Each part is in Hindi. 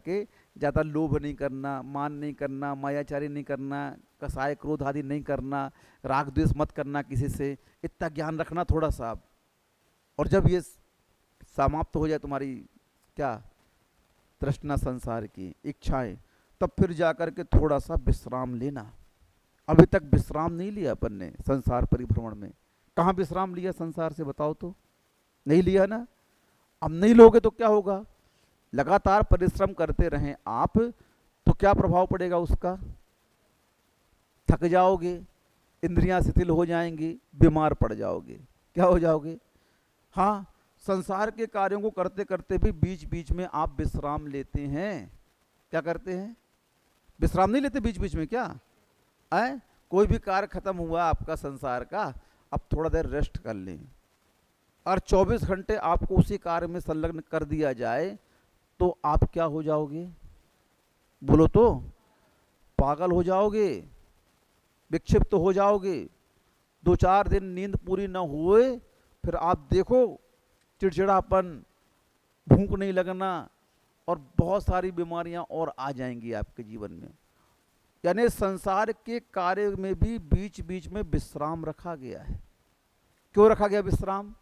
के ज़्यादा लोभ नहीं करना, मान नहीं करना, मायाचारी नहीं करना, कसाय क्रोध आदि नहीं करना, राग द्वेष मत करना किसी से, इतना ज्ञान रखना थोड़ा सा आप। और जब ये समाप्त हो जाए तुम्हारी क्या तृष्णा संसार की इच्छाएं, तब फिर जाकर के थोड़ा सा विश्राम लेना। अभी तक विश्राम नहीं लिया अपन ने संसार परिभ्रमण में। कहाँ विश्राम लिया संसार से बताओ तो? नहीं लिया ना। अब नहीं लोगे तो क्या होगा? लगातार परिश्रम करते रहें आप तो क्या प्रभाव पड़ेगा उसका? थक जाओगे, इंद्रियां शिथिल हो जाएंगी, बीमार पड़ जाओगे। क्या हो जाओगे? हाँ, संसार के कार्यों को करते करते भी बीच बीच में आप विश्राम लेते हैं। क्या करते हैं? विश्राम नहीं लेते बीच बीच में क्या? आए, कोई भी कार्य खत्म हुआ आपका संसार का, अब थोड़ा देर रेस्ट कर लें। और 24 घंटे आपको उसी कार्य में संलग्न कर दिया जाए तो आप क्या हो जाओगे? बोलो तो। पागल हो जाओगे, विक्षिप्त हो जाओगे। 2-4 दिन नींद पूरी ना हुए, फिर आप देखो चिड़चिड़ापन, भूख नहीं लगना, और बहुत सारी बीमारियां और आ जाएंगी आपके जीवन में। यानी संसार के कार्य में भी बीच बीच में विश्राम रखा गया है। क्यों रखा गया विश्राम?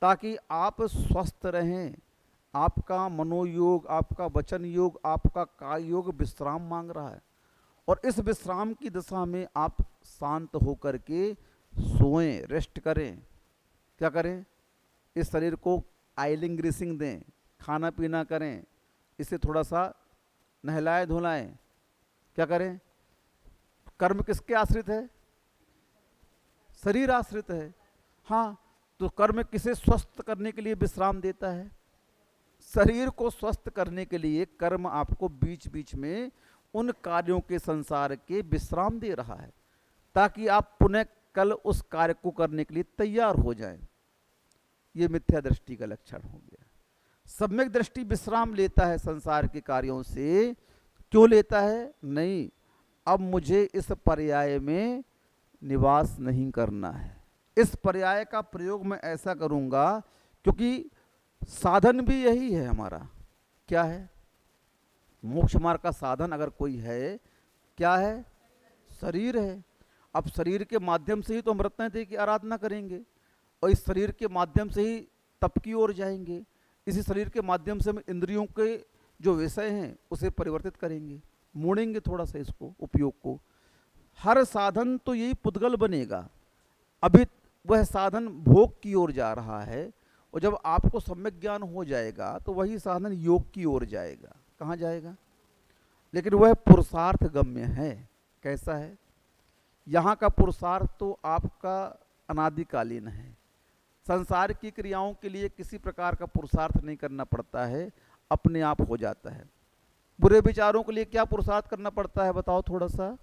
ताकि आप स्वस्थ रहें। आपका मनोयोग, आपका वचन योग, आपका काय योग विश्राम मांग रहा है। और इस विश्राम की दशा में आप शांत होकर के सोएं, रेस्ट करें। क्या करें? इस शरीर को आइलिंग ग्रीसिंग दें, खाना पीना करें, इसे थोड़ा सा नहलाएं धुलाएं। क्या करें? कर्म किसके आश्रित है? शरीर आश्रित है। हाँ, तो कर्म किसे स्वस्थ करने के लिए विश्राम देता है? शरीर को स्वस्थ करने के लिए कर्म आपको बीच बीच में उन कार्यों के संसार के विश्राम दे रहा है, ताकि आप पुनः कल उस कार्य को करने के लिए तैयार हो जाएं। ये मिथ्या दृष्टि का लक्षण हो गया। सम्यक दृष्टि विश्राम लेता है संसार के कार्यों से। क्यों लेता है? नहीं, अब मुझे इस पर्याय में निवास नहीं करना है। इस पर्याय का प्रयोग मैं ऐसा करूंगा, क्योंकि साधन भी यही है हमारा। क्या है? मोक्ष मार्ग का साधन अगर कोई है, क्या है? शरीर है। अब शरीर के माध्यम से ही तो हम रत्न की आराधना करेंगे, और इस शरीर के माध्यम से ही तप की ओर जाएंगे। इसी शरीर के माध्यम से हम इंद्रियों के जो विषय हैं उसे परिवर्तित करेंगे, मोड़ेंगे थोड़ा सा इसको, उपयोग को। हर साधन तो यही पुद्गल बनेगा। अभी वह साधन भोग की ओर जा रहा है, और जब आपको सम्यक ज्ञान हो जाएगा तो वही साधन योग की ओर जाएगा। कहाँ जाएगा? लेकिन वह पुरुषार्थ गम्य है। कैसा है? यहाँ का पुरुषार्थ तो आपका अनादिकालीन है। संसार की क्रियाओं के लिए किसी प्रकार का पुरुषार्थ नहीं करना पड़ता है, अपने आप हो जाता है। बुरे विचारों के लिए क्या पुरुषार्थ करना पड़ता है बताओ थोड़ा सा?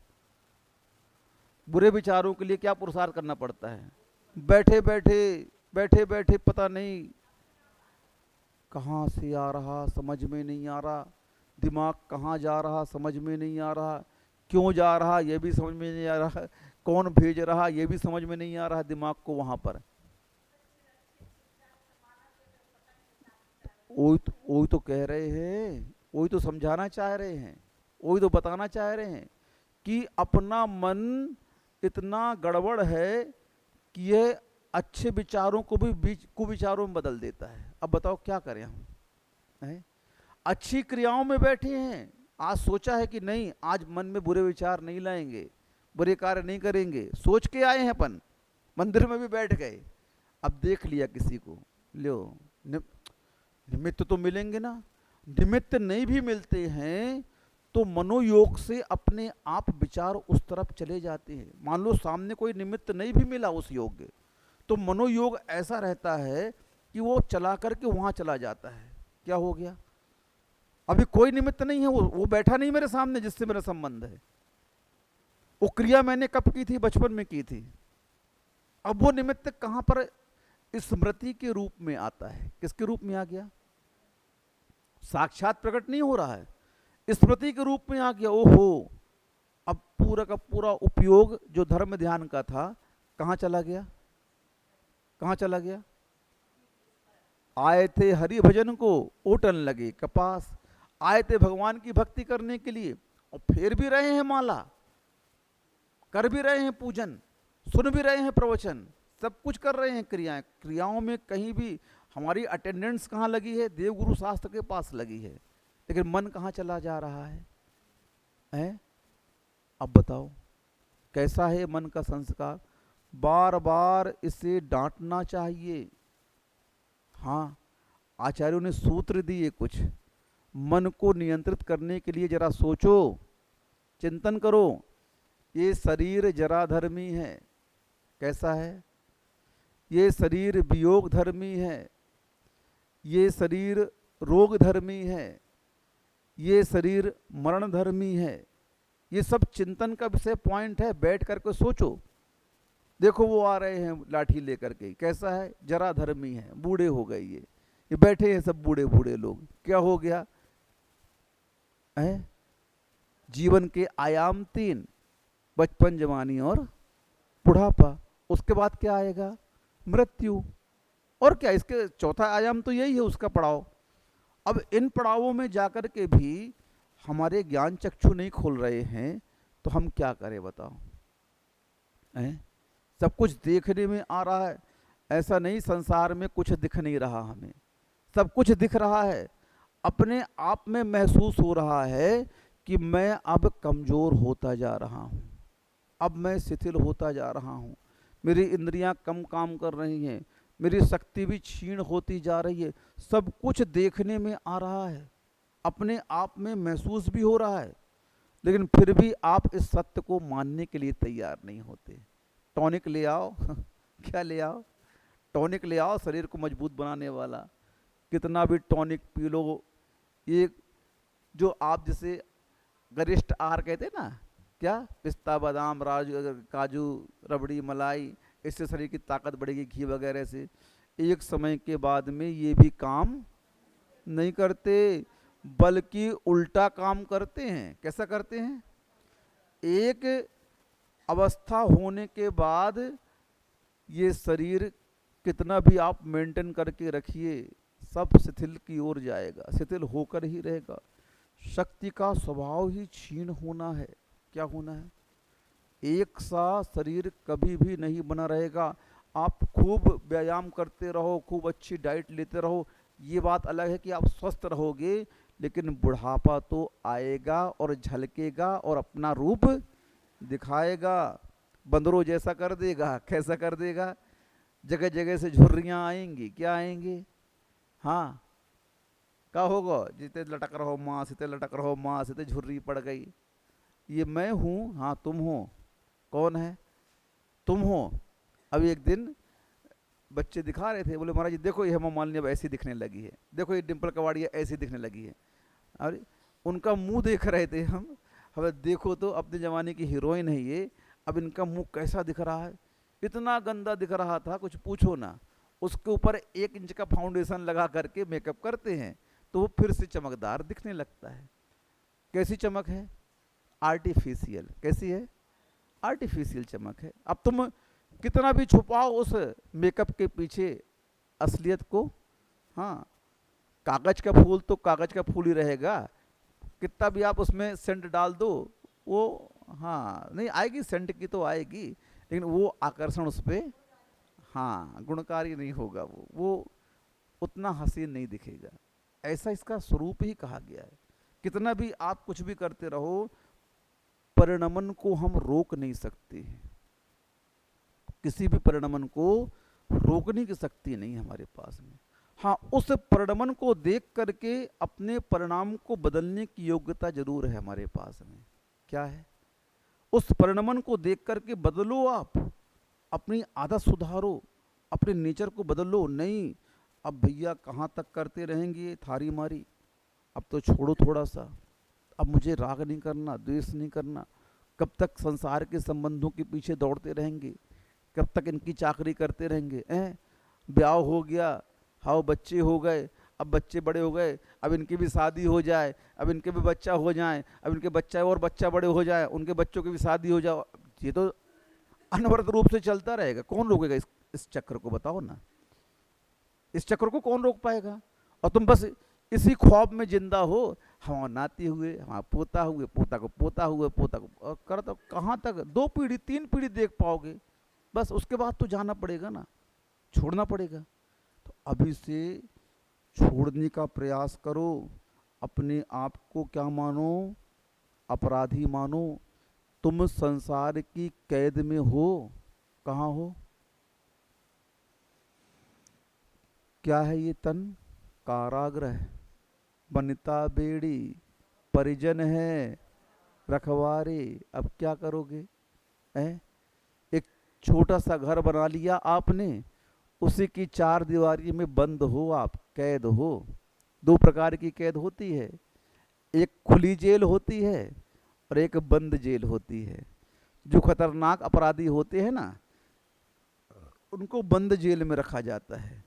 बुरे विचारों के लिए क्या पुरुषार्थ करना पड़ता है? बैठे बैठे, बैठे बैठे पता नहीं कहाँ से आ रहा, समझ में नहीं आ रहा। दिमाग कहाँ जा रहा, समझ में नहीं आ रहा। क्यों जा रहा, ये भी समझ में नहीं आ रहा। कौन भेज रहा, ये भी समझ में नहीं आ रहा दिमाग को वहाँ पर। वही तो कह रहे हैं, वही तो समझाना चाह रहे हैं, वही तो बताना चाह रहे हैं कि अपना मन इतना गड़बड़ है कि यह अच्छे विचारों को भी बीच कुविचारों में बदल देता है। अब बताओ क्या करें हम? है? अच्छी क्रियाओं में बैठे हैं, आज सोचा है कि नहीं, आज मन में बुरे विचार नहीं लाएंगे, बुरे कार्य नहीं करेंगे, सोच के आए हैं अपन, मंदिर में भी बैठ गए। अब देख लिया किसी को, लो निमित्त तो मिलेंगे ना। निमित्त नहीं भी मिलते हैं तो मनोयोग से अपने आप विचार उस तरफ चले जाते हैं। मान लो सामने कोई निमित्त नहीं भी मिला उस योग्य, तो मनोयोग ऐसा रहता है कि वो चला करके वहां चला जाता है। क्या हो गया? अभी कोई निमित्त नहीं है, वो बैठा नहीं मेरे सामने जिससे मेरा संबंध है। वो क्रिया मैंने कब की थी? बचपन में की थी। अब वो निमित्त कहां पर? स्मृति के रूप में आता है। किसके रूप में आ गया? साक्षात प्रकट नहीं हो रहा है, स्मृति के रूप में आ गया। ओहो, अब पूरा का पूरा उपयोग जो धर्म ध्यान का था कहां चला गया? कहां चला गया? आए थे हरि भजन को, ओटन लगे कपास। आए थे भगवान की भक्ति करने के लिए और फेर भी रहे हैं माला, कर भी रहे हैं पूजन, सुन भी रहे हैं प्रवचन, सब कुछ कर रहे हैं क्रियाएं। क्रियाओं में कहीं भी हमारी अटेंडेंस कहाँ लगी है? देवगुरु शास्त्र के पास लगी है, लेकिन मन कहाँ चला जा रहा है? अब बताओ कैसा है मन का संस्कार? बार बार इसे डांटना चाहिए। हाँ, आचार्यों ने सूत्र दिए कुछ, मन को नियंत्रित करने के लिए जरा सोचो, चिंतन करो। ये शरीर जराधर्मी है, कैसा है? ये शरीर वियोग धर्मी है, ये शरीर रोग धर्मी है, ये शरीर मरण धर्मी है। ये सब चिंतन का विषय पॉइंट है, बैठ करके सोचो। देखो वो आ रहे हैं लाठी लेकर के, कैसा है? जराधर्मी है, बूढ़े हो गए ये बैठे हैं सब बूढ़े बूढ़े लोग। क्या हो गया है? जीवन के आयाम 3, बचपन, जवानी और बुढ़ापा। उसके बाद क्या आएगा? मृत्यु। और क्या? इसके चौथा आयाम तो यही है उसका पड़ाव। अब इन पड़ावों में जाकर के भी हमारे ज्ञान चक्षु नहीं खोल रहे हैं, तो हम क्या करें बताओ? सब कुछ देखने में आ रहा है, ऐसा नहीं संसार में कुछ दिख नहीं रहा, हमें सब कुछ दिख रहा है। अपने आप में महसूस हो रहा है कि मैं अब कमज़ोर होता जा रहा हूँ, अब मैं शिथिल होता जा रहा हूँ, मेरी इंद्रियां कम काम कर रही हैं, मेरी शक्ति भी क्षीण होती जा रही है। सब कुछ देखने में आ रहा है, अपने आप में महसूस भी हो रहा है, लेकिन फिर भी आप इस सत्य को मानने के लिए तैयार नहीं होते। टॉनिक ले आओ क्या ले आओ? टॉनिक ले आओ, शरीर को मजबूत बनाने वाला। कितना भी टॉनिक पी लो, ये जो आप जैसे गरिष्ठ आहार कहते हैं ना, क्या? पिस्ता, बादाम, काजू, रबड़ी, मलाई, इससे शरीर की ताकत बढ़ेगी, घी वगैरह से। एक समय के बाद में ये भी काम नहीं करते, बल्कि उल्टा काम करते हैं। कैसा करते हैं? एक अवस्था होने के बाद ये शरीर कितना भी आप मेंटेन करके रखिए, सब शिथिल की ओर जाएगा, शिथिल होकर ही रहेगा। शक्ति का स्वभाव ही क्षीण होना है। क्या होना है? एक सा शरीर कभी भी नहीं बना रहेगा। आप खूब व्यायाम करते रहो, खूब अच्छी डाइट लेते रहो, ये बात अलग है कि आप स्वस्थ रहोगे, लेकिन बुढ़ापा तो आएगा और झलकेगा और अपना रूप दिखाएगा, बंदरों जैसा कर देगा। कैसा कर देगा? जगह जगह से झुर्रियाँ आएंगी। क्या आएंगी? हाँ, क्या होगा? जिते लटक रहो माँ, सीते लटक रहो माँ, सीते झुर्री पड़ गई। ये मैं हूँ, हाँ तुम हो। कौन है? तुम हो। अब एक दिन बच्चे दिखा रहे थे, बोले महाराज जी देखो ये हेमा मालिनी अब ऐसी दिखने लगी है, देखो ये डिम्पल कवाड़िया ऐसी दिखने लगी है। अरे उनका मुंह देख रहे थे हम, हमें देखो तो अपने ज़माने की हीरोइन है ये, अब इनका मुंह कैसा दिख रहा है, इतना गंदा दिख रहा था कुछ पूछो ना। उसके ऊपर 1 इंच का फाउंडेशन लगा करके मेकअप करते हैं तो वो फिर से चमकदार दिखने लगता है। कैसी चमक है? आर्टिफिशियल। कैसी है? आर्टिफिशियल चमक है। अब तुम कितना भी छुपाओ उस मेकअप के पीछे असलियत को, हाँ, कागज का फूल तो कागज का फूल ही रहेगा। कितना भी आप उसमें सेंट डाल दो, वो हाँ नहीं आएगी, सेंट की तो आएगी, लेकिन वो आकर्षण उस पर हाँ गुणकारी नहीं होगा, वो उतना हसीन नहीं दिखेगा। ऐसा इसका स्वरूप ही कहा गया है। कितना भी आप कुछ भी करते रहो, परिणमन को हम रोक नहीं सकते हैं। किसी भी परिणमन को रोकने की शक्ति नहीं हमारे पास में। हाँ, उस परिणमन को देख करके अपने परिणाम को बदलने की योग्यता जरूर है हमारे पास में। क्या है? उस परिणमन को देख करके बदलो, आप अपनी आदत सुधारो, अपने नेचर को बदलो। नहीं अब भैया कहाँ तक करते रहेंगे थारी मारी, अब तो छोड़ो थोड़ा सा, अब मुझे राग नहीं करना, द्वेष नहीं करना। कब तक संसार के संबंधों के पीछे दौड़ते रहेंगे, कब तक इनकी चाकरी करते रहेंगे? ब्याह हो गया, हाँ बच्चे हो गए, अब बच्चे बड़े हो गए, अब इनकी भी शादी हो जाए, अब इनके भी बच्चा हो जाए, अब इनके बच्चा और बच्चा बड़े हो जाए, उनके बच्चों की भी शादी हो जाए। ये तो अनवरत रूप से चलता रहेगा। कौन रोकेगा इस चक्र को? बताओ ना, इस चक्र को कौन रोक पाएगा? और तुम बस इसी ख्वाब में जिंदा हो, हमारा नाती हुए, हमारा पोता हुए, पोता को पोता हुए, पोता को, और कर तो कहाँ तक 2 पीढ़ी 3 पीढ़ी देख पाओगे, बस उसके बाद तो जाना पड़ेगा ना, छोड़ना पड़ेगा। तो अभी से छोड़ने का प्रयास करो। अपने आप को क्या मानो? अपराधी मानो। तुम संसार की कैद में हो। कहाँ हो? क्या है ये तन? कारागृह, वनिता बेड़ी, परिजन है रखवारे। अब क्या करोगे? एक छोटा सा घर बना लिया आपने, उसी की 4 दीवारी में बंद हो आप, कैद हो। 2 प्रकार की कैद होती है, एक खुली जेल होती है और एक बंद जेल होती है। जो खतरनाक अपराधी होते हैं ना, उनको बंद जेल में रखा जाता है,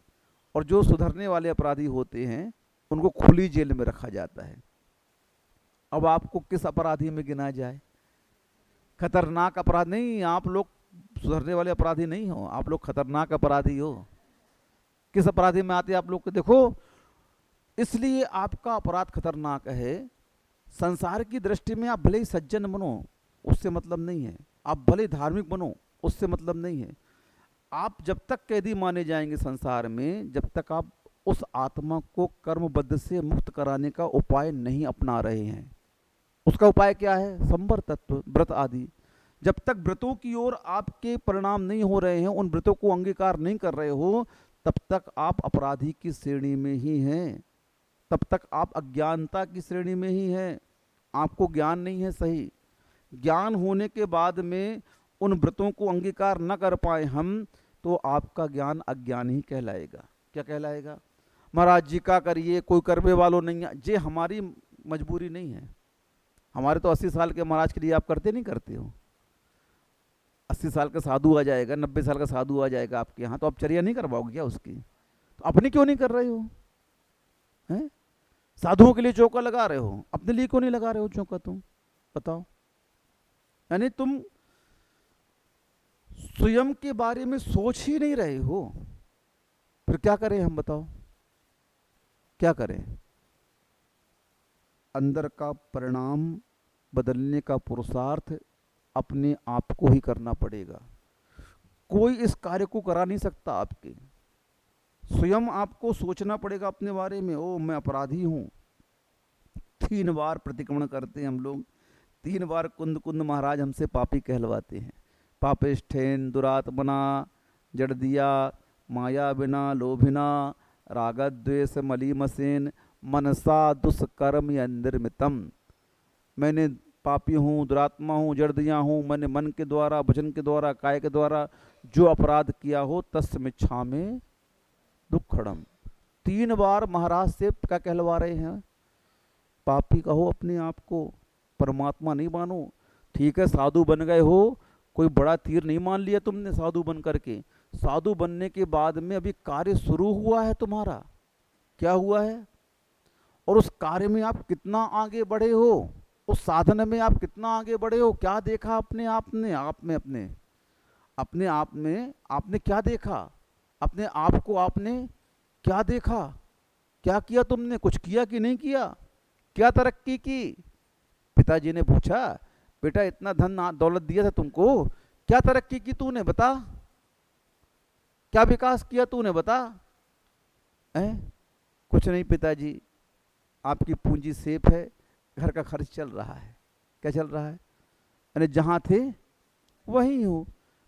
और जो सुधरने वाले अपराधी होते हैं उनको खुली जेल में रखा जाता है। अब आपको किस अपराधी में गिना जाए? खतरनाक अपराध नहीं, आप लोग सुधरने वाले अपराधी नहीं हो, आप लोग खतरनाक अपराधी हो। किस अपराधी में आते हैं आप लोग को? देखो, इसलिए आपका अपराध खतरनाक है। संसार की दृष्टि में आप भले ही सज्जन बनो, उससे मतलब नहीं है, आप भले धार्मिक बनो, उससे मतलब नहीं है। आप जब तक कैदी माने जाएंगे संसार में, जब तक आप उस आत्मा को कर्मबद्ध से मुक्त कराने का उपाय नहीं अपना रहे हैं। उसका उपाय क्या है? संवर तत्व, व्रत आदि। जब तक व्रतों की ओर आपके परिणाम नहीं हो रहे हैं, उन व्रतों को अंगीकार नहीं कर रहे हो, तब तक आप अपराधी की श्रेणी में ही हैं, तब तक आप अज्ञानता की श्रेणी में ही हैं। आपको ज्ञान नहीं है सही। ज्ञान होने के बाद में उन व्रतों को अंगीकार न कर पाए हम, तो आपका ज्ञान अज्ञान ही कहलाएगा। क्या कहलाएगा? महाराज जी का करिए, कोई करवे वालों नहीं है, ये हमारी मजबूरी नहीं है। हमारे तो 80 साल के महाराज के लिए आप करते नहीं करते हो। 80 साल का साधु आ जाएगा, 90 साल का साधु आ जाएगा आपके यहाँ, तो आप चर्या नहीं करवाओगे क्या उसकी? तो अपनी क्यों नहीं कर रहे हो? हैं? साधुओं के लिए चौका लगा रहे हो, अपने लिए क्यों नहीं लगा रहे हो चौका? तुम बताओ। यानी तुम स्वयं के बारे में सोच ही नहीं रहे हो, फिर क्या करें हम? बताओ क्या करें? अंदर का परिणाम बदलने का पुरुषार्थ अपने आप को ही करना पड़ेगा। कोई इस कार्य को करा नहीं सकता आपके। स्वयं आपको सोचना पड़ेगा अपने बारे में। ओ, मैं अपराधी हूं। 3 बार प्रतिक्रमण करते हैं हम लोग, 3 बार कुंद कुंद महाराज हमसे पापी कहलवाते हैं। पापिष्ठेन दुरात्मना जड़दिया माया बिना लोभिना रागद्वेष मलीमसेन मनसा दुष्कर्म निर्मितम। मैंने पापी हूँ, दुरात्मा हूँ, जड़ दिया हूँ, मैंने मन के द्वारा, वचन के द्वारा, काय के द्वारा जो अपराध किया हो, तस्मिच्छा में दुक्खड़म। 3 बार महाराज से क्या कहलवा रहे हैं? पापी कहो अपने आप को, परमात्मा नहीं मानो। ठीक है, साधु बन गए हो, कोई बड़ा तीर नहीं मान लिया तुमने साधु बन करके। साधु बनने के बाद में अभी कार्य शुरू हुआ है तुम्हारा। क्या हुआ है? और उस कार्य में आप कितना आगे बढ़े हो, उस साधन में आप कितना आगे बढ़े हो? क्या देखा अपने आप में? अपने आप में आपने क्या देखा? अपने आप को आपने क्या देखा? क्या किया तुमने? कुछ किया कि नहीं किया? क्या तरक्की की? पिताजी ने पूछा, बेटा इतना धन दौलत दिया था तुमको, क्या तरक्की की तूने? बता, क्या विकास किया तूने? बता। कुछ नहीं पिताजी, आपकी पूंजी सेफ है, घर का खर्च चल रहा है। क्या चल रहा है? यानी जहां थे वहीं हो।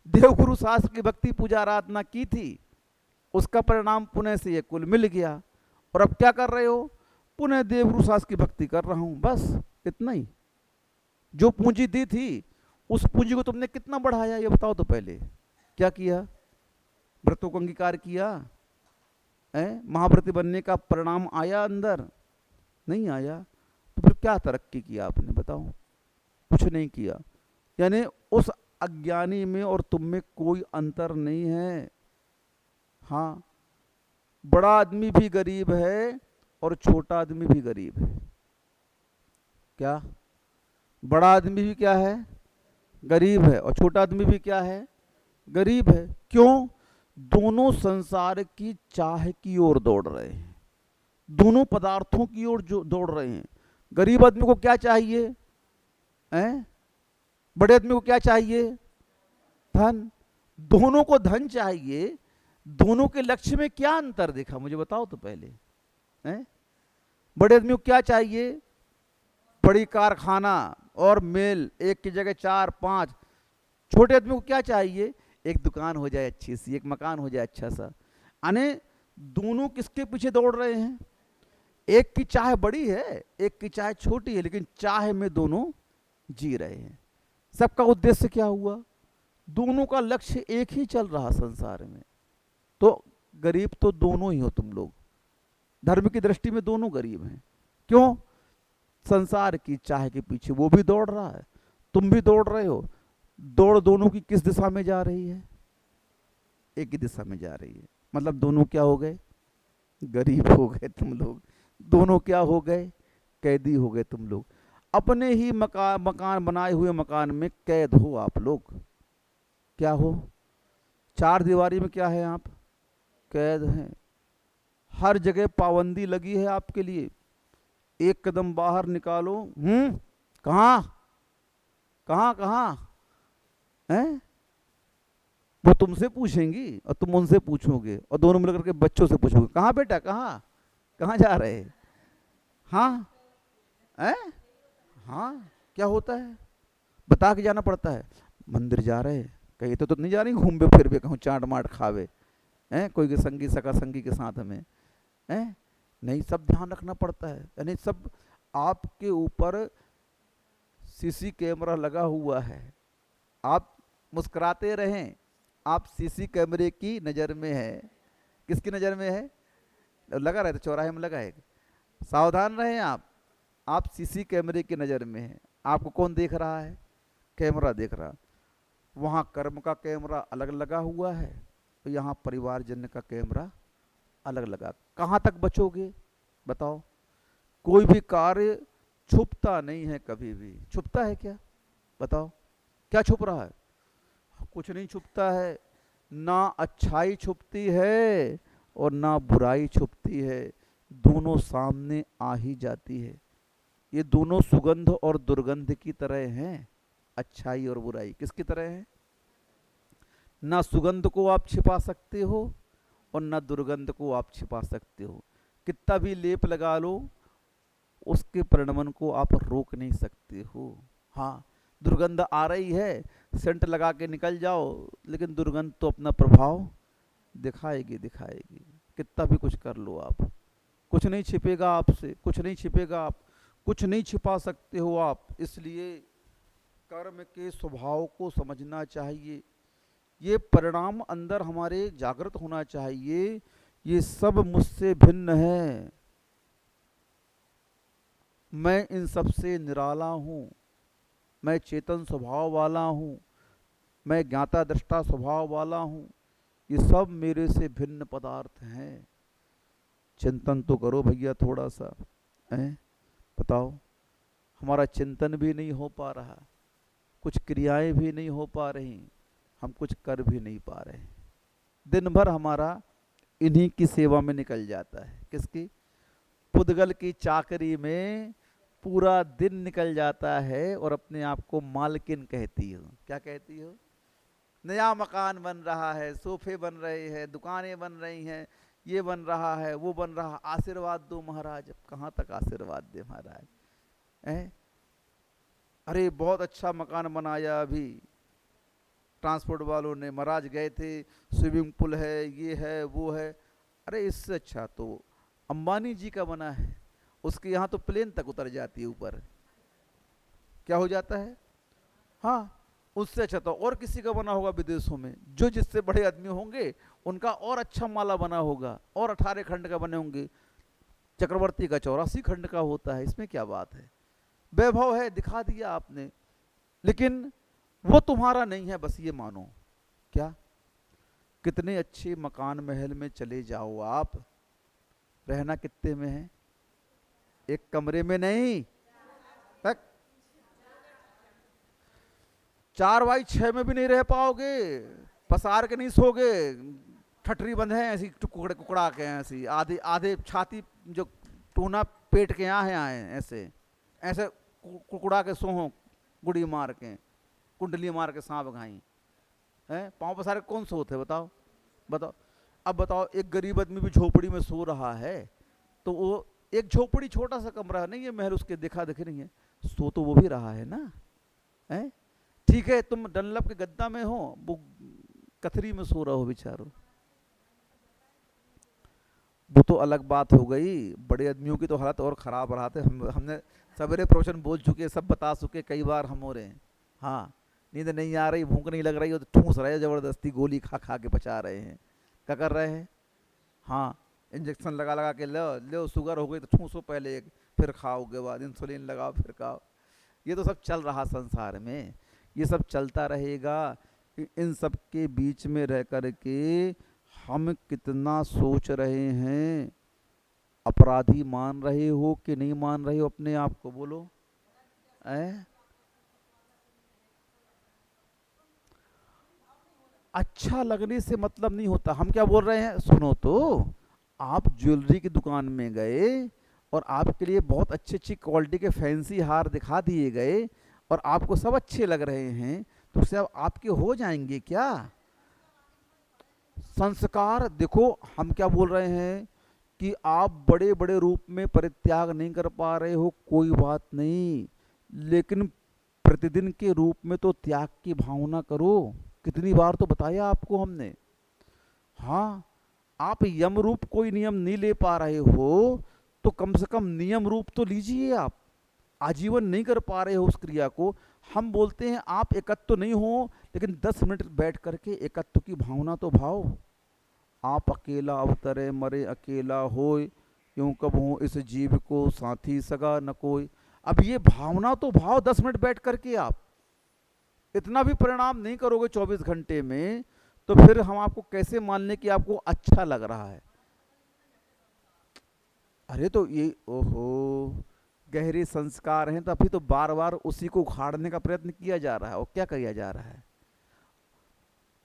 देवगुरु शास्त्र की भक्ति पूजा आराधना की थी, उसका परिणाम पुनः से ये कुल मिल गया, और अब क्या कर रहे हो? पुनः देवगुरु शास्त्र की भक्ति कर रहा हूं, बस इतना ही। जो पूंजी दी थी, उस पूंजी को तुमने कितना बढ़ाया ये बताओ तो पहले। क्या किया? व्रतों को अंगीकार किया? महाव्रती बनने का परिणाम आया अंदर? नहीं आया। तो फिर क्या तरक्की किया आपने? बताओ। कुछ नहीं किया। यानी उस अज्ञानी में और तुम में कोई अंतर नहीं है। हाँ, बड़ा आदमी भी गरीब है और छोटा आदमी भी गरीब है। क्या? बड़ा आदमी भी क्या है? गरीब है, और छोटा आदमी भी क्या है? गरीब है। क्यों? दोनों संसार की चाह की ओर दौड़ रहे हैं, दोनों पदार्थों की ओर जो दौड़ रहे हैं। गरीब आदमी को क्या चाहिए? हैं? बड़े आदमी को क्या चाहिए? धन। दोनों को धन चाहिए, दोनों के लक्ष्य में क्या अंतर देखा मुझे बताओ तो पहले। हैं? बड़े आदमी को क्या चाहिए? बड़ी कारखाना और मेल, एक की जगह 4-5। छोटे आदमी को क्या चाहिए? एक दुकान हो जाए अच्छी सी, एक मकान हो जाए अच्छा सा। यानी दोनों किसके पीछे दौड़ रहे हैं? एक की चाह बड़ी है, एक की चाह छोटी है, लेकिन चाह में दोनों जी रहे हैं। सबका उद्देश्य क्या हुआ? दोनों का लक्ष्य एक ही चल रहा संसार में। तो गरीब तो दोनों ही हो तुम लोग, धर्म की दृष्टि में दोनों गरीब हैं। क्यों? संसार की चाह के पीछे वो भी दौड़ रहा है, तुम भी दौड़ रहे हो। दौड़ दोनों की किस दिशा में जा रही है? एक ही दिशा में जा रही है। मतलब दोनों क्या हो गए? गरीब हो गए तुम लोग। दोनों क्या हो गए? कैदी हो गए तुम लोग। अपने ही मकान बनाए हुए मकान में कैद हो आप लोग। क्या हो? चार दीवारी में क्या है? आप कैद हैं। हर जगह पाबंदी लगी है आपके लिए। एक कदम बाहर निकालो, कहाँ कहाँ कहाँ हैं? वो तुमसे पूछेंगी और तुम उनसे पूछोगे, और दोनों मिलकर के बच्चों से पूछोगे, कहाँ बेटा, कहाँ कहाँ जा रहे हैं? हाँ हैं? हाँ, क्या होता है? बता के जाना पड़ता है। मंदिर जा रहे हैं, कहीं तो नहीं जा रही घूमबे फिरबे, कहूँ चाट माट खावे हैं कोई के संगी सका संगी के साथ में हैं? नहीं, सब ध्यान रखना पड़ता है। यानी सब आपके ऊपर सीसी कैमरा लगा हुआ है। आप मुस्कुराते रहें, आप सीसी कैमरे की नज़र में है। किसकी नज़र में है? लगा रहे तो चौराहे में लगा है। सावधान रहें आप सीसी कैमरे की नज़र में हैं। आपको कौन देख रहा है? कैमरा देख रहा। वहाँ कर्म का कैमरा अलग लगा हुआ है, तो यहाँ परिवारजन का कैमरा अलग लगा। कहाँ तक बचोगे बताओ? कोई भी कार्य छुपता नहीं है कभी भी। छुपता है क्या? बताओ, क्या छुप रहा है? कुछ नहीं छुपता है। ना अच्छाई छुपती है और ना बुराई छुपती है, दोनों सामने आ ही जाती है। ये दोनों सुगंध और दुर्गंध की तरह हैं। अच्छाई और बुराई किसकी तरह है? ना सुगंध को आप छिपा सकते हो और ना दुर्गंध को आप छिपा सकते हो। कितना भी लेप लगा लो, उसके परिणमन को आप रोक नहीं सकते हो। हाँ, दुर्गंध आ रही है, सेंट लगा के निकल जाओ, लेकिन दुर्गंध तो अपना प्रभाव दिखाएगी दिखाएगी। कितना भी कुछ कर लो आप, कुछ नहीं छिपेगा आपसे, कुछ नहीं छिपेगा। आप कुछ नहीं छिपा सकते हो आप। इसलिए कर्म के स्वभाव को समझना चाहिए। ये परिणाम अंदर हमारे जागृत होना चाहिए। ये सब मुझसे भिन्न है, मैं इन सब से निराला हूँ, मैं चेतन स्वभाव वाला हूँ, मैं ज्ञाता दृष्टा स्वभाव वाला हूँ। ये सब मेरे से भिन्न पदार्थ हैं। चिंतन तो करो भैया थोड़ा सा। बताओ, हमारा चिंतन भी नहीं हो पा रहा, कुछ क्रियाएं भी नहीं हो पा रही, हम कुछ कर भी नहीं पा रहे। दिन भर हमारा इन्हीं की सेवा में निकल जाता है। किसकी? पुद्गल की चाकरी में पूरा दिन निकल जाता है और अपने आप को मालकिन कहती हो। क्या कहती हो? नया मकान बन रहा है, सोफे बन रहे हैं, दुकानें बन रही हैं, ये बन रहा है, वो बन रहा, आशीर्वाद दो महाराज। अब कहाँ तक आशीर्वाद दे महाराज? अरे बहुत अच्छा मकान बनाया अभी ट्रांसपोर्ट वालों ने, महाराज गए थे, स्विमिंग पूल है, ये है, वो है। अरे इससे अच्छा तो अंबानी जी का बना है, उसके यहाँ तो प्लेन तक उतर जाती है ऊपर। क्या हो जाता है? हाँ, उससे अच्छा तो और किसी का बना होगा विदेशों में। जो जिससे बड़े आदमी होंगे उनका और अच्छा माला बना होगा, और 18 खंड का बने होंगे। चक्रवर्ती का 84 खंड का होता है। इसमें क्या बात है? वैभव है, दिखा दिया आपने, लेकिन वो तुम्हारा नहीं है, बस ये मानो। क्या? कितने अच्छे मकान महल में चले जाओ आप, रहना कितने में है? एक कमरे में नहीं, 4x6 में भी नहीं रह पाओगे। पसार के नहीं सोगे, ठटरी बंद है ऐसी, टुकड़े कुकड़ा के ऐसी, आधे आधे छाती जो टूना पेट के यहाँ है आए ऐसे। ऐसे कुकुड़ा के सोहो, गुड़ी मार के, कुंडली मार के सांप घाई हैं, पाँव पसारे कौन सोते बताओ बताओ। अब बताओ एक गरीब आदमी भी झोपड़ी में सो रहा है, तो वो एक झोपड़ी छोटा सा कमरा नहीं है, महल उसके देखा देख नहीं है, सो तो वो भी रहा है ना, है? ठीक है तुम डनलप के गद्दा में हो, वो कथरी में सो रहा हो बेचारो, वो तो अलग बात हो गई। बड़े आदमियों की तो हालत और ख़राब रहा थे। हमने सवेरे प्रवचन बोल चुके, सब बता चुके कई बार हम हो रहे हैं। हाँ, नींद नहीं आ रही, भूख नहीं लग रही हो तो ठूस रहे हैं ज़बरदस्ती, गोली खा खा के बचा रहे हैं। क्या कर रहे हैं? हाँ, इंजेक्शन लगा लगा के लो लो, शुगर हो गई तो ठूसो पहले एक, फिर खाओगे बाद, इंसुलिन लगाओ फिर खाओ। ये तो सब चल रहा संसार में, ये सब चलता रहेगा। इन सब के बीच में रह कर के हम कितना सोच रहे हैं? अपराधी मान रहे हो कि नहीं मान रहे हो अपने आप को, बोलो। अच्छा लगने से मतलब नहीं होता। हम क्या बोल रहे हैं सुनो तो, आप ज्वेलरी की दुकान में गए और आपके लिए बहुत अच्छी अच्छी क्वालिटी के फैंसी हार दिखा दिए गए और आपको सब अच्छे लग रहे हैं, तो उससे अब आपके हो जाएंगे क्या? संस्कार देखो, हम क्या बोल रहे हैं कि आप बड़े बड़े रूप में परित्याग नहीं कर पा रहे हो, कोई बात नहीं, लेकिन प्रतिदिन के रूप में तो त्याग की भावना करो। कितनी बार तो बताया आपको हमने। हाँ, आप यम रूप कोई नियम नहीं ले पा रहे हो तो कम से कम नियम रूप तो लीजिए। आप आजीवन नहीं कर पा रहे हो उस क्रिया को, हम बोलते हैं आप एकत्व नहीं हो, लेकिन 10 मिनट बैठ करके एकत्व की भावना तो भाओ। आप अकेला अवतरे मरे अकेला होय, यूं कब हो इस जीव को साथी सगा न कोई। अब ये भावना तो भाव 10 मिनट बैठ करके। आप इतना भी परिणाम नहीं करोगे 24 घंटे में, तो फिर हम आपको कैसे मान लें कि आपको अच्छा लग रहा है? अरे तो ये ओहो, गहरे संस्कार हैं, तो अभी तो बार बार उसी को उखाड़ने का प्रयत्न किया जा रहा है। और क्या किया जा रहा है?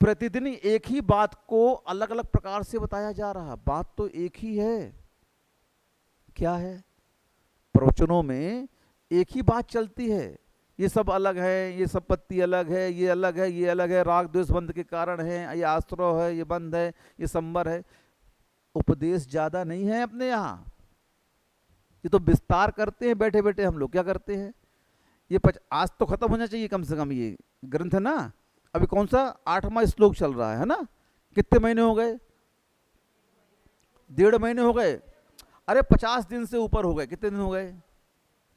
प्रतिदिन एक ही बात को अलग अलग प्रकार से बताया जा रहा है। बात तो एक ही है। क्या है? प्रवचनों में एक ही बात चलती है, ये सब अलग है, ये सब पत्ती अलग है, ये अलग है, ये अलग है, राग द्वेष बंध के कारण है, ये आश्रय है, ये बंध है, ये संबर है। उपदेश ज्यादा नहीं है अपने यहाँ, ये तो विस्तार करते हैं बैठे बैठे। हम लोग क्या करते हैं, ये आज तो खत्म होना चाहिए कम से कम ये ग्रंथ है ना। अभी कौन सा 8वां श्लोक चल रहा है ना? कितने महीने हो गए? 1.5 महीने हो गए। अरे 50 दिन से ऊपर हो गए। कितने दिन हो गए?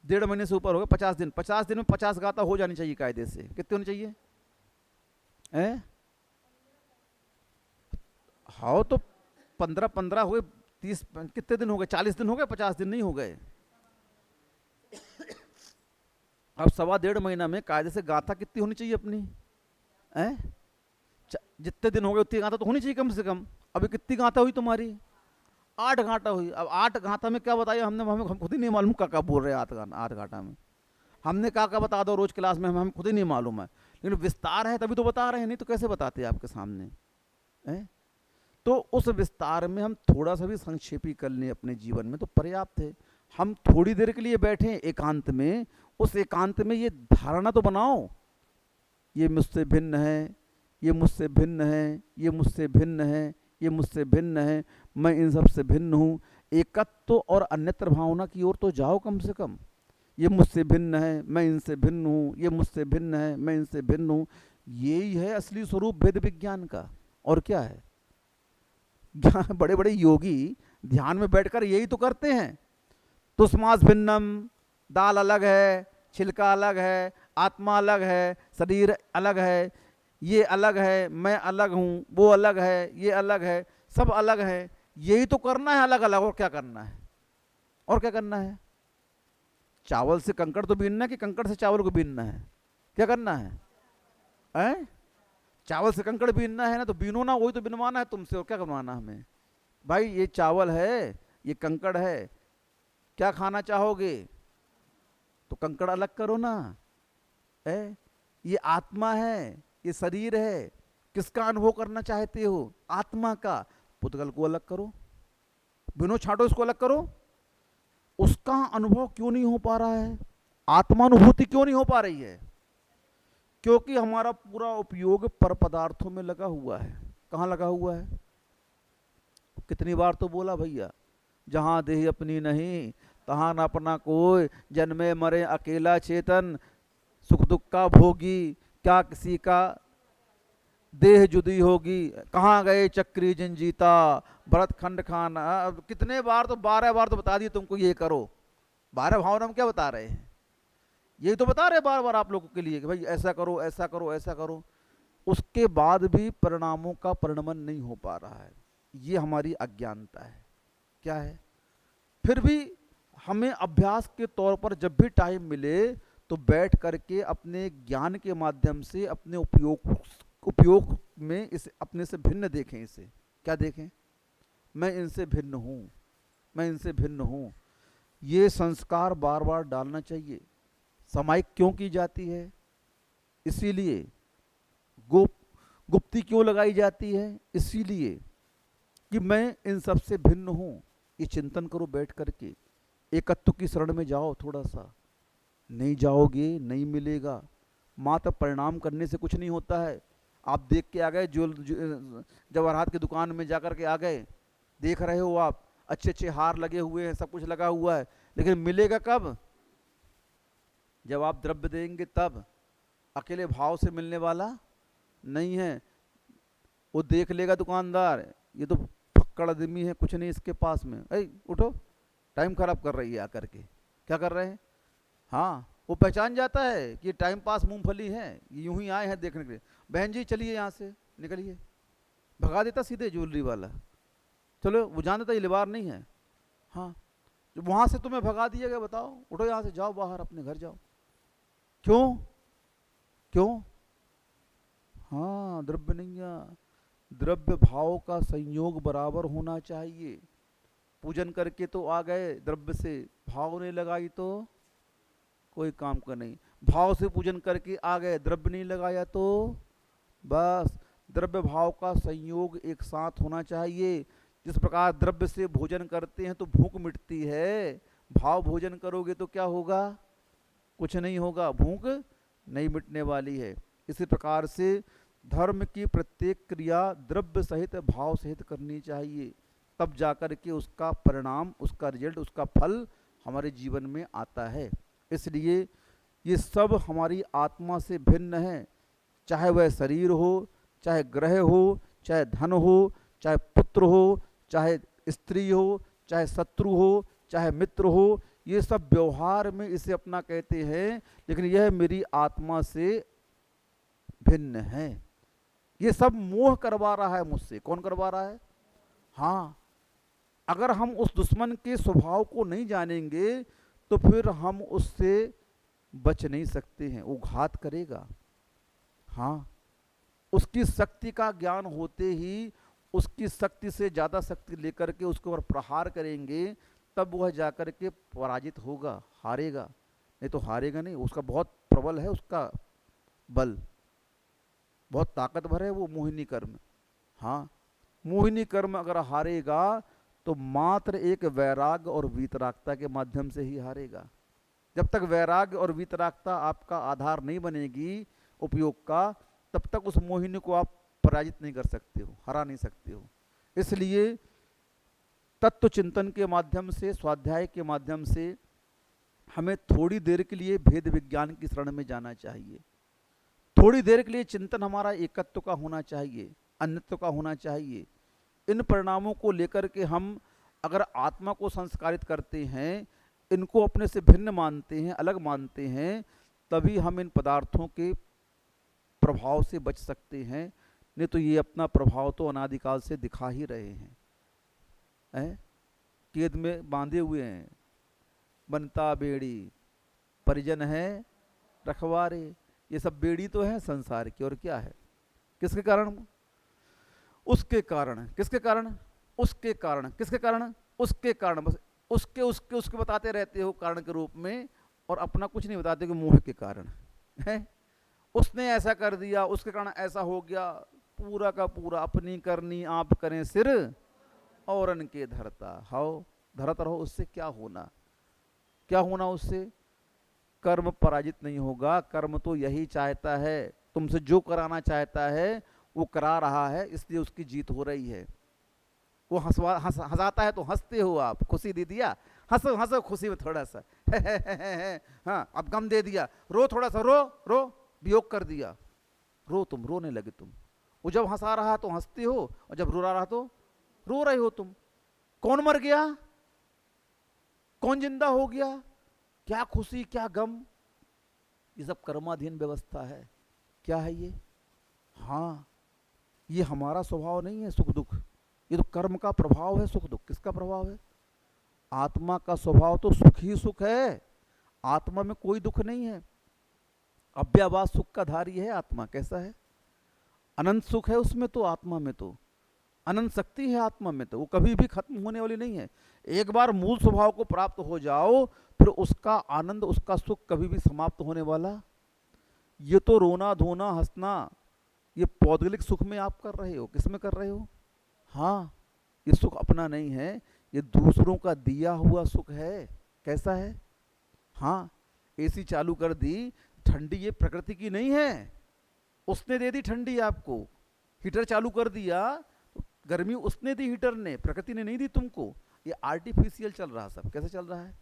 1.5 महीने से ऊपर हो गए। 50 दिन, 50 दिन में 50 गाथा हो जानी चाहिए कायदे से। कितने होनी चाहिए? हाँ तो 15-15 हुए, 30 कितने दिन हो गए? 40 दिन हो गए, 50 दिन नहीं हो गए। अब 1.25 महीना में कायदे से गाथा कितनी होनी चाहिए अपनी? जितने दिन हो गए उतनी गाथा तो होनी चाहिए कम से कम। अभी कितनी गाथा हुई तुम्हारी? 8 गाथा हुई। अब 8 गाथा में क्या बताया हमने? हमें हम खुद ही नहीं मालूम क्या बोल रहे हैं। 8 गाथा में हमने क्या बता दो रोज क्लास में, हमें खुद ही नहीं मालूम है। लेकिन विस्तार है तभी तो बता रहे हैं, नहीं तो कैसे बताते आपके सामने है? तो उस विस्तार में हम थोड़ा सा भी संक्षेपी कर लें अपने जीवन में तो पर्याप्त है। हम थोड़ी देर के लिए बैठे एकांत में, उस एकांत में ये धारणा तो बनाओ, ये मुझसे भिन्न है, ये मुझसे भिन्न है, ये मुझसे भिन्न है, ये मुझसे भिन्न है, मैं इन सब से भिन्न हूँ। एकत्व और अन्यत्र भावना की ओर तो जाओ कम से कम। ये मुझसे भिन्न है, मैं इनसे भिन्न हूँ, ये मुझसे भिन्न है, मैं इनसे भिन्न हूँ। यही है असली स्वरूप वेद विज्ञान का। और क्या है? बड़े बड़े योगी ध्यान में बैठकर यही तो करते हैं। तुष्मास भिन्नम, दाल अलग है, छिलका अलग है, आत्मा अलग है, शरीर अलग है, ये अलग है, मैं अलग हूँ, वो अलग है, ये अलग है, सब अलग है। यही तो करना है अलग अलग। और क्या करना है? और क्या करना है? चावल से कंकड़ तो बीनना है कि कंकड़ से चावल को बीनना है? क्या करना है? चावल से कंकड़ बीनना है ना, तो बीनो ना, वही तो बिनवाना है तुमसे। और क्या करवाना हमें? भाई ये चावल है, ये कंकड़ है, क्या खाना चाहोगे? तो कंकड़ अलग करो ना। ये आत्मा है, ये शरीर है, किसका अनुभव करना चाहते हो? आत्मा का। पुद्गल को अलग करो, बिनो छाटो इसको अलग करो। उसका अनुभव क्यों नहीं हो पा रहा है? आत्मानुभूति क्यों नहीं हो पा रही है? क्योंकि हमारा पूरा उपयोग पर पदार्थों में लगा हुआ है। कहाँ लगा हुआ है? कितनी बार तो बोला भैया, जहाँ देह अपनी नहीं तहाँ न अपना कोई, जन्मे मरे अकेला चेतन, सुख दुख का भोगी, क्या किसी का देह जुदी होगी, कहाँ गए चक्री जिन जीता, भरत खंड खान। कितने बार तो 12 बार तो बता दिए तुमको ये करो। 12 भाव हम क्या बता रहे हैं? यही तो बता रहे बार बार आप लोगों के लिए कि भाई ऐसा करो ऐसा करो ऐसा करो। उसके बाद भी परिणामों का परिणमन नहीं हो पा रहा है। ये हमारी अज्ञानता है। क्या है? फिर भी हमें अभ्यास के तौर पर जब भी टाइम मिले तो बैठ करके अपने ज्ञान के माध्यम से अपने उपयोग में इसे अपने से भिन्न देखें। इसे क्या देखें? मैं इनसे भिन्न हूँ, मैं इनसे भिन्न हूँ। ये संस्कार बार बार डालना चाहिए। समाइक क्यों की जाती है? इसीलिए। गुप्ती क्यों लगाई जाती है? इसीलिए कि मैं इन सब से भिन्न हूँ। ये चिंतन करो बैठ करके। एकत्व की शरण में जाओ थोड़ा सा। नहीं जाओगे नहीं मिलेगा। मात्र परिणाम करने से कुछ नहीं होता है। आप देख के आ गए, जवाहरात की दुकान में जाकर के आ गए, देख रहे हो आप अच्छे अच्छे हार लगे हुए हैं, सब कुछ लगा हुआ है, लेकिन मिलेगा कब? जब आप द्रव्य देंगे तब। अकेले भाव से मिलने वाला नहीं है। वो देख लेगा दुकानदार, ये तो फक्कड़ आदमी है, कुछ नहीं इसके पास में, ऐ उठो, टाइम खराब कर रही है आकर के। क्या कर रहे हैं? हाँ, वो पहचान जाता है कि टाइम पास मूंगफली है, यूं ही आए हैं देखने के लिए। बहन जी चलिए यहाँ से निकलिए, भगा देता सीधे ज्वेलरी वाला। चलो, वो जान देता ये लिवार नहीं है। हाँ, वहाँ से तुम्हें भगा दिया गया, बताओ, उठो यहाँ से, जाओ बाहर अपने घर जाओ। क्यों? क्यों? हाँ, द्रव्य नहीं है। द्रव्य भाव का संयोग बराबर होना चाहिए। पूजन करके तो आ गए द्रव्य से, भाव नहीं लगाई तो कोई काम का नहीं। भाव से पूजन करके आ गए, द्रव्य नहीं लगाया तो बस द्रव्य भाव का संयोग एक साथ होना चाहिए। जिस प्रकार द्रव्य से भोजन करते हैं तो भूख मिटती है, भाव भोजन करोगे तो क्या होगा? कुछ नहीं होगा, भूख नहीं मिटने वाली है। इसी प्रकार से धर्म की प्रत्येक क्रिया द्रव्य सहित भाव सहित करनी चाहिए, तब जाकर के उसका परिणाम, उसका रिजल्ट, उसका फल हमारे जीवन में आता है। इसलिए ये सब हमारी आत्मा से भिन्न है। चाहे वह शरीर हो, चाहे ग्रह हो, चाहे धन हो, चाहे पुत्र हो, चाहे स्त्री हो, चाहे शत्रु हो, चाहे मित्र हो, ये सब व्यवहार में इसे अपना कहते हैं, लेकिन यह मेरी आत्मा से भिन्न है। ये सब मोह करवा रहा है मुझसे। कौन करवा रहा है? हाँ, अगर हम उस दुश्मन के स्वभाव को नहीं जानेंगे तो फिर हम उससे बच नहीं सकते हैं। वो घात करेगा। हाँ, उसकी शक्ति का ज्ञान होते ही उसकी शक्ति से ज़्यादा शक्ति लेकर के उसके ऊपर प्रहार करेंगे, तब वह जाकर के पराजित होगा, हारेगा। नहीं तो हारेगा नहीं। उसका बहुत प्रबल है, उसका बल बहुत ताकतवर है, वो मोहिनी कर्म। हाँ, मोहिनी कर्म अगर हारेगा तो मात्र एक वैराग्य और वीतरागता के माध्यम से ही हारेगा। जब तक वैराग्य और वीतरागता आपका आधार नहीं बनेगी उपयोग का, तब तक उस मोहिनी को आप पराजित नहीं कर सकते हो, हरा नहीं सकते हो। इसलिए तत्व चिंतन के माध्यम से, स्वाध्याय के माध्यम से हमें थोड़ी देर के लिए भेद विज्ञान की शरण में जाना चाहिए। थोड़ी देर के लिए चिंतन हमारा एकत्व का होना चाहिए, अन्यत्व का होना चाहिए। इन परिणामों को लेकर के हम अगर आत्मा को संस्कारित करते हैं, इनको अपने से भिन्न मानते हैं, अलग मानते हैं, तभी हम इन पदार्थों के प्रभाव से बच सकते हैं। नहीं तो ये अपना प्रभाव तो अनादिकाल से दिखा ही रहे हैं। कैद में बांधे हुए हैं। बनता बेड़ी परिजन है रखवारे। ये सब बेड़ी तो है संसार की, और क्या है? किसके कारण? उसके कारण। किसके कारण? उसके कारण। किसके कारण? उसके कारण। बस उसके उसके उसके बताते रहते हो कारण के रूप में, और अपना कुछ नहीं बताते कि मोह के कारण है। उसने ऐसा कर दिया, उसके कारण ऐसा हो गया। पूरा का पूरा अपनी करनी आप करें सिर, औरन के धरता। हाओ, धरत रहो, उससे क्या होना? क्या होना उससे? कर्म पराजित नहीं होगा। कर्म तो यही चाहता है, तुमसे जो कराना चाहता है वो करा रहा है, इसलिए उसकी जीत हो रही है। वो हंसाता है तो हंसते हो आप, खुशी दे दिया, हंसो हंसो खुशी में थोड़ा सा हाँ अब गम दे दिया, रो थोड़ा सा, रो रो, वियोग कर दिया, रो, तुम रोने लगे तुम। वो जब हंसा रहा तो हंसते हो, और जब रो रहा तो रो रहे हो तुम। कौन मर गया, कौन जिंदा हो गया, क्या खुशी क्या गम, ये सब कर्माधीन व्यवस्था है। क्या है ये? हाँ, ये हमारा स्वभाव नहीं है सुख दुख, ये तो कर्म का प्रभाव है। सुख दुख किसका प्रभाव है? आत्मा का स्वभाव तो सुख ही सुख है, आत्मा में कोई दुख नहीं है। अव्ययवाद सुख का धारी है आत्मा। कैसा है? अनंत सुख है उसमें तो, आत्मा में तो अनंत शक्ति है, आत्मा में तो वो कभी भी खत्म होने वाली नहीं है। एक बार मूल स्वभाव को प्राप्त हो जाओ, फिर उसका आनंद उसका सुख कभी भी समाप्त होने वाला। ये तो रोना धोना हंसना, ये पौद्गलिक सुख में आप कर रहे हो, किस में कर रहे हो? हाँ, ये सुख अपना नहीं है, ये दूसरों का दिया हुआ सुख है। कैसा है? हाँ, एसी चालू कर दी, ठंडी ये प्रकृति की नहीं है, उसने दे दी ठंडी आपको। हीटर चालू कर दिया, गर्मी उसने दी, हीटर ने, प्रकृति ने नहीं दी तुमको। ये आर्टिफिशियल चल रहा सब। कैसे चल रहा है?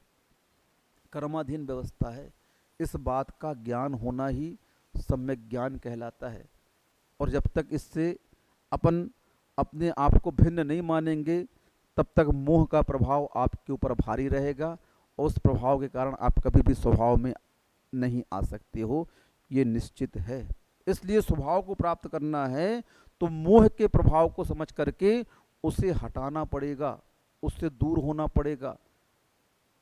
कर्माधीन व्यवस्था है। इस बात का ज्ञान होना ही सम्यक ज्ञान कहलाता है। और जब तक इससे अपन अपने आप को भिन्न नहीं मानेंगे, तब तक मोह का प्रभाव आपके ऊपर भारी रहेगा, और उस प्रभाव के कारण आप कभी भी स्वभाव में नहीं आ सकते हो, ये निश्चित है। इसलिए स्वभाव को प्राप्त करना है तो मोह के प्रभाव को समझ करके उसे हटाना पड़ेगा, उससे दूर होना पड़ेगा।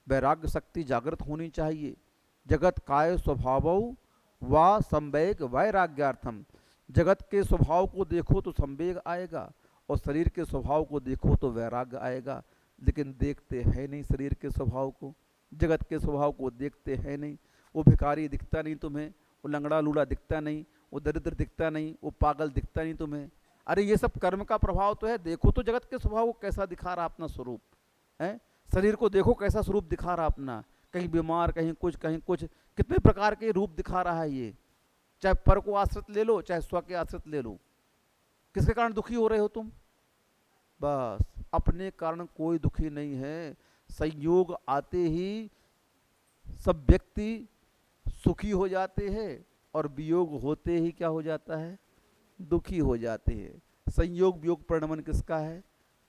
वैराग्य शक्ति जागृत होनी चाहिए। जगत काय स्वभावौ वा संवेग वैराग्यार्थम। जगत के स्वभाव को देखो तो संवेग आएगा, और शरीर के स्वभाव को देखो तो वैराग्य आएगा। लेकिन देखते हैं नहीं शरीर के स्वभाव को, जगत के स्वभाव को देखते हैं नहीं। वो भिखारी दिखता नहीं तुम्हें, वो लंगड़ा लूला दिखता नहीं, वो दरिद्र दिखता नहीं, वो पागल दिखता नहीं तुम्हें। अरे ये सब कर्म का प्रभाव तो है। देखो तो जगत के स्वभाव को कैसा दिखा रहा अपना स्वरूप है, शरीर को देखो कैसा स्वरूप दिखा रहा अपना, कहीं बीमार, कहीं कुछ कहीं कुछ, कितने प्रकार के रूप दिखा रहा है ये। चाहे पर को आश्रित ले लो, चाहे स्व के आश्रित ले लो। किसके कारण दुखी हो रहे हो तुम? बस अपने कारण कोई दुखी नहीं है। संयोग आते ही सब व्यक्ति सुखी हो जाते हैं, और वियोग होते ही क्या हो जाता है? दुखी हो जाते हैं। संयोग वियोग परिणमन किसका है?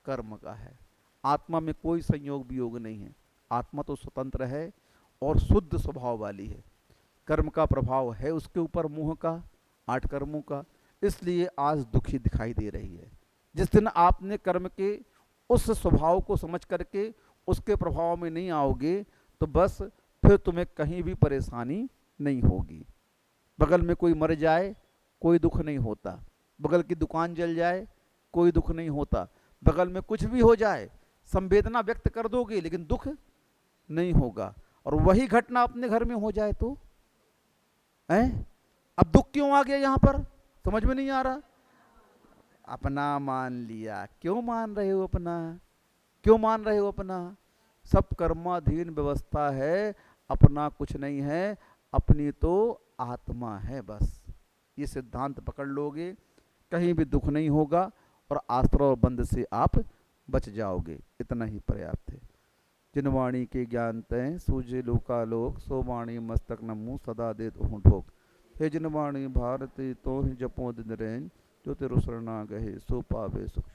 कर्म का है। आत्मा में कोई संयोग वियोग नहीं है। आत्मा तो स्वतंत्र है और शुद्ध स्वभाव वाली है। कर्म का प्रभाव है उसके ऊपर, मोह का, 8 कर्मों का, इसलिए आज दुखी दिखाई दे रही है। जिस दिन आपने कर्म के उस स्वभाव को समझ करके उसके प्रभाव में नहीं आओगे, तो बस फिर तुम्हें कहीं भी परेशानी नहीं होगी। बगल में कोई मर जाए कोई दुख नहीं होता, बगल की दुकान जल जाए कोई दुख नहीं होता, बगल में कुछ भी हो जाए संवेदना व्यक्त कर दोगे लेकिन दुख नहीं होगा। और वही घटना अपने घर में हो जाए तो अब दुख क्यों आ गया यहाँ पर? समझ में नहीं आ रहा। अपना मान लिया। क्यों मान रहे हो अपना? क्यों मान रहे हो अपना? सब कर्माधीन व्यवस्था है, अपना कुछ नहीं है, अपनी तो आत्मा है। बस ये सिद्धांत पकड़ लोगे, कहीं भी दुख नहीं होगा, और आश्रय और बंध से आप बच जाओगे। इतना ही पर्याप्त है। जिन वाणी के ज्ञान तय सूझे लोकालोक, सो वाणी मस्तक न मुँह सदा दे तो ढोक। हे जिन वाणी भारती तो ही जपो दिन रैन, जो तेरु शरणा गहे सो पावे सुख।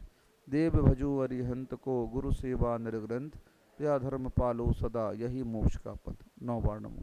देव भजो अरिहंत को गुरु सेवा निर्ग्रंथ, या धर्म पालो सदा यही मोक्ष का पथ। 9 बार नमो।